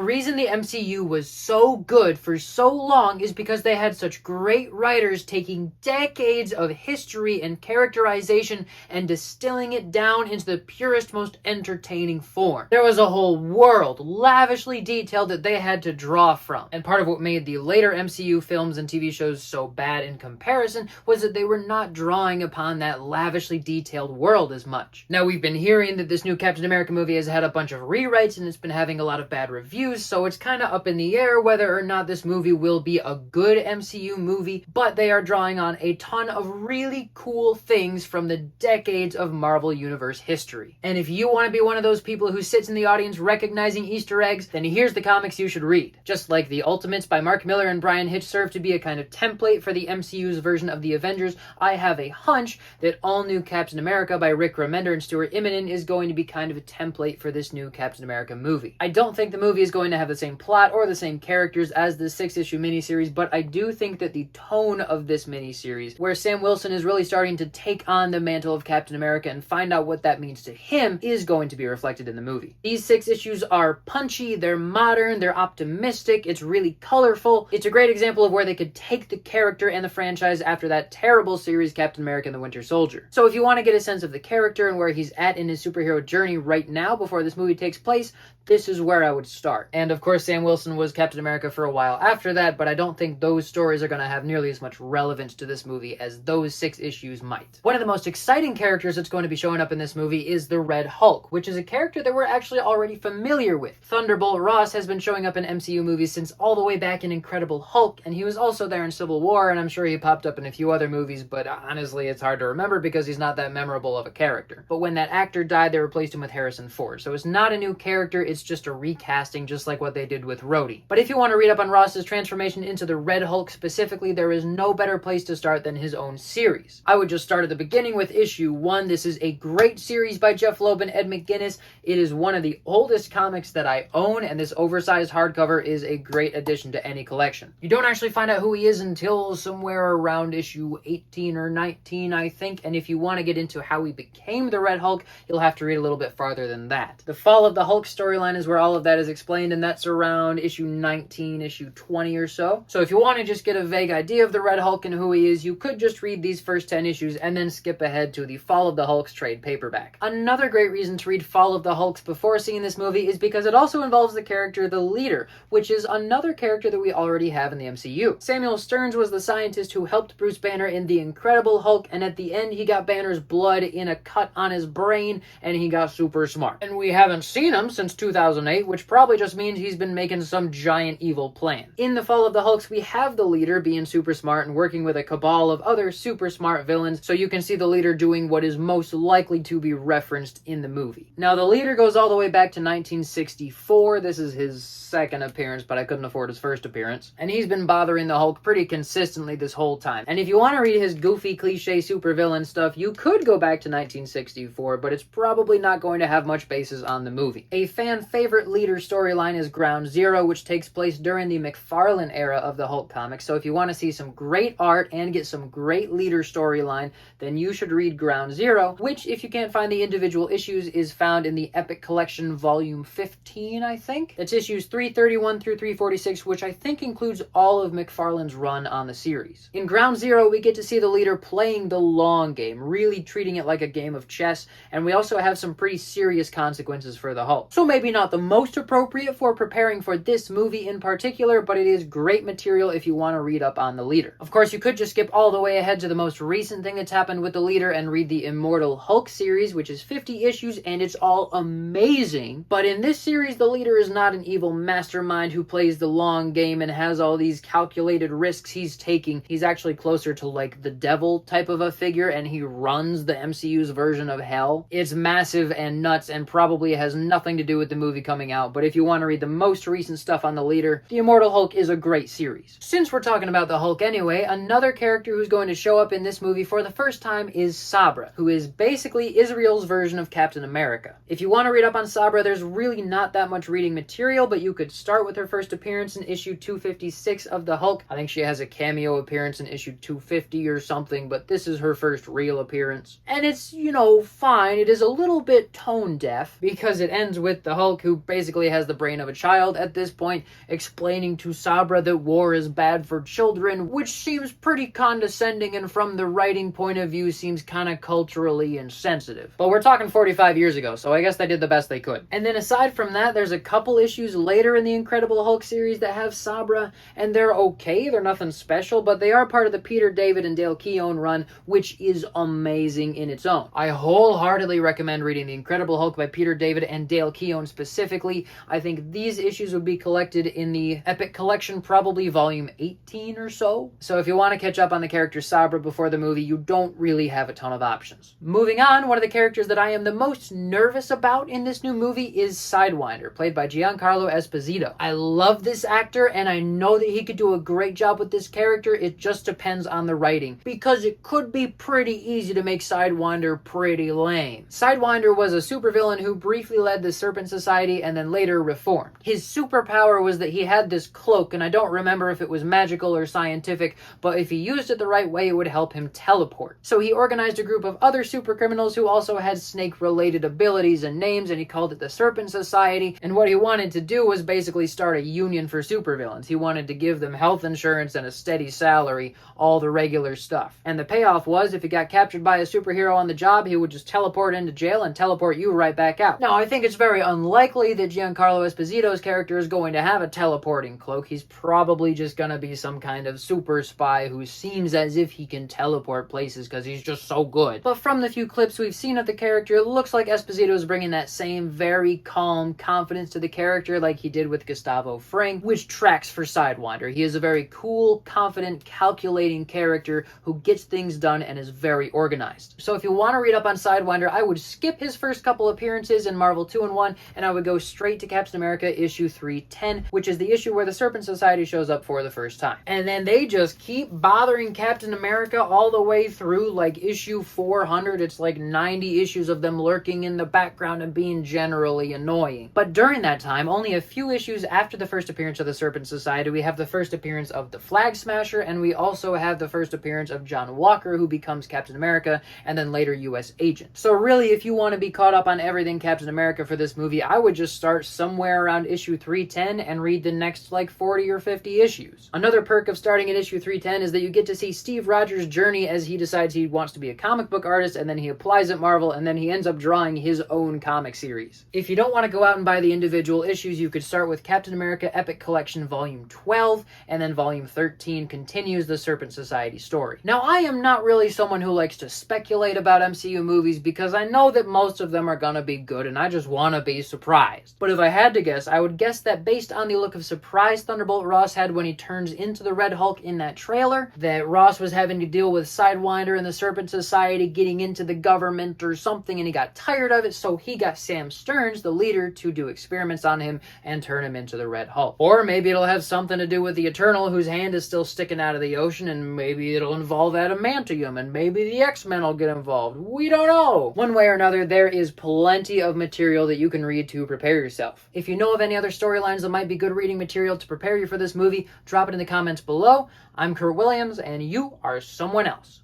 reason the MCU was so good for so long is because they had such great writers taking decades of history and characterization and distilling it down into the purest, most entertaining form. There was a whole world, lavishly detailed, that they had to draw from. And part of what made the later MCU films and TV shows so bad in comparison was that they were not drawing upon that lavishly detailed world as much. Now, we've been hearing that this new Captain America movie has had a bunch of rewrites and it's been having a lot of bad reviews, so it's kind of up in the air whether or not this movie will be a good MCU movie, but they are drawing on a ton of really cool things from the decades of Marvel Universe history. And if you want to be one of those people who sits in the audience recognizing Easter eggs, then here's the comics you should read. Just like The Ultimates by Mark Millar and Brian Hitch serve to be a kind of template for the MCU's version of the Avengers, I have a hunch that All New Captain America by Rick Remender and Stuart Immonen is going to be kind of a template for this new Captain America movie. I don't think the movie is going to have the same plot or the same characters as the 6-issue miniseries, but I do think that the tone of this miniseries, where Sam Wilson is really starting to take on the mantle of Captain America and find out what that means to him, is going to be reflected in the movie. These 6 issues are punchy, they're modern, they're optimistic, it's really colorful. It's a great example of where they could take the character and the franchise after that terrible series Captain America and the Winter Soldier. So if you want to get a sense of the character and where he's at in his superhero journey right now before this movie takes place, this is where I would start. And of course, Sam Wilson was Captain America for a while after that, but I don't think those stories are going to have nearly as much relevance to this movie as those 6 issues might. One of the most exciting characters that's going to be showing up in this movie is the Red Hulk, which is a character that we're actually already familiar with. Thunderbolt Ross has been showing up in MCU movies since all the way back in Incredible Hulk, and he was also there in Civil War, and I'm sure he popped up in a few other movies, but honestly, it's hard to remember because he's not that memorable of a character. But when that actor died, they replaced him with Harrison Ford, so it's not a new character, it's just a recasting, just like what they did with Rhodey. But if you want to read up on Ross's transformation into the Red Hulk specifically, there is no better place to start than his own series. I would just start at the beginning with issue 1. This is a great series by Jeff Loeb and Ed McGuinness. It is one of the oldest comics that I own, and this oversized hardcover is a great addition to any collection. You don't actually find out who he is until somewhere around issue 18 or 19, I think, and if you want to get into how he became the Red Hulk, you'll have to read a little bit farther than that. The Fall of the Hulk storyline is where all of that is explained, and that's around issue 19, issue 20 or so. So if you want to just get a vague idea of the Red Hulk and who he is, you could just read these first 10 issues and then skip ahead to the Fall of the Hulks trade paperback. Another great reason to read Fall of the Hulks before seeing this movie is because it also involves the character The Leader, which is another character that we already have in the MCU. Samuel Stearns was the scientist who helped Bruce Banner in The Incredible Hulk, and at the end he got Banner's blood in a cut on his brain, and he got super smart. And we haven't seen him since 2008, which probably just means he's been making some giant evil plan. In The Fall of the Hulks, we have the Leader being super smart and working with a cabal of other super smart villains, so you can see the Leader doing what is most likely to be referenced in the movie. Now, the Leader goes all the way back to 1964. This is his second appearance, but I couldn't afford his first appearance. And he's been bothering the Hulk pretty consistently this whole time. And if you want to read his goofy, cliche supervillain stuff, you could go back to 1964, but it's probably not going to have much basis on the movie. A fan favorite Leader storyline is Ground Zero, which takes place during the McFarlane era of the Hulk comics. So if you want to see some great art and get some great Leader storyline, then you should read Ground Zero, which, if you can't find the individual issues, is found in the Epic Collection Volume 15, I think. It's issues 331 through 346, which I think includes all of McFarlane's run on the series. In Ground Zero, we get to see the Leader playing the long game, really treating it like a game of chess, and we also have some pretty serious consequences for the Hulk. So maybe not the most appropriate for preparing for this movie in particular, but it is great material if you want to read up on the Leader. Of course, you could just skip all the way ahead to the most recent thing that's happened with the Leader and read the Immortal Hulk series, which is 50 issues, and it's all amazing. But in this series, the Leader is not an evil mastermind who plays the long game and has all these calculated risks he's taking. He's actually closer to like the devil type of a figure, and he runs the MCU's version of hell. It's massive and nuts and probably has nothing to do with the movie coming out, but if you want to read the most recent stuff on the Leader, The Immortal Hulk is a great series. Since we're talking about the Hulk anyway, another character who's going to show up in this movie for the first time is Sabra, who is basically Israel's version of Captain America. If you want to read up on Sabra, there's really not that much reading material, but you could start with her first appearance in issue 256 of the Hulk. I think she has a cameo appearance in issue 250 or something, but this is her first real appearance. And it's, fine. It is a little bit tone deaf because it ends with the Hulk, who basically has the brain brain of a child at this point, explaining to Sabra that war is bad for children, which seems pretty condescending and from the writing point of view seems kind of culturally insensitive. But we're talking 45 years ago, so I guess they did the best they could. And then aside from that, there's a couple issues later in the Incredible Hulk series that have Sabra, and they're okay, they're nothing special, but they are part of the Peter David and Dale Keown run, which is amazing in its own. I wholeheartedly recommend reading The Incredible Hulk by Peter David and Dale Keown specifically. I think these issues would be collected in the Epic Collection, probably volume 18 or so. So if you want to catch up on the character Sabra before the movie, you don't really have a ton of options. Moving on, one of the characters that I am the most nervous about in this new movie is Sidewinder, played by Giancarlo Esposito. I love this actor, and I know that he could do a great job with this character. It just depends on the writing, because it could be pretty easy to make Sidewinder pretty lame. Sidewinder was a supervillain who briefly led the Serpent Society and then later reformed. His superpower was that he had this cloak, and I don't remember if it was magical or scientific, but if he used it the right way, it would help him teleport. So he organized a group of other supercriminals who also had snake-related abilities and names, and he called it the Serpent Society, and what he wanted to do was basically start a union for supervillains. He wanted to give them health insurance and a steady salary, all the regular stuff. And the payoff was, if he got captured by a superhero on the job, he would just teleport into jail and teleport you right back out. Now, I think it's very unlikely that Giancarlo Esposito's character is going to have a teleporting cloak. He's probably just gonna be some kind of super spy who seems as if he can teleport places because he's just so good. But from the few clips we've seen of the character, it looks like Esposito is bringing that same very calm confidence to the character like he did with Gustavo Fring, which tracks for Sidewinder. He is a very cool, confident, calculating character who gets things done and is very organized. So if you want to read up on Sidewinder, I would skip his first couple appearances in Marvel 2-in-1, and I would go straight to Captain America issue 310, which is the issue where the Serpent Society shows up for the first time. And then they just keep bothering Captain America all the way through, like issue 400. It's like 90 issues of them lurking in the background and being generally annoying. But during that time, only a few issues after the first appearance of the Serpent Society, we have the first appearance of the Flag Smasher, and we also have the first appearance of John Walker, who becomes Captain America and then later US Agent. So really, if you want to be caught up on everything Captain America for this movie, I would just start somewhere around issue 310 and read the next like 40 or 50 issues. Another perk of starting at issue 310 is that you get to see Steve Rogers' journey as he decides he wants to be a comic book artist, and then he applies at Marvel, and then he ends up drawing his own comic series. If you don't want to go out and buy the individual issues, you could start with Captain America Epic Collection Volume 12, and then Volume 13 continues the Serpent Society story. Now, I am not really someone who likes to speculate about MCU movies because I know that most of them are gonna be good, and I just want to be surprised. But if I had to guess, I would guess that based on the look of surprise Thunderbolt Ross had when he turns into the Red Hulk in that trailer, that Ross was having to deal with Sidewinder and the Serpent Society getting into the government or something, and he got tired of it, so he got Sam Stearns, the leader, to do experiments on him and turn him into the Red Hulk. Or maybe it'll have something to do with the Eternal, whose hand is still sticking out of the ocean, and maybe it'll involve adamantium, and maybe the X-Men will get involved. We don't know. One way or another, there is plenty of material that you can read to prepare yourself. If you know of any other storylines that might be good reading material to prepare you for this movie, drop it in the comments below. I'm Kurt Williams, and you are someone else.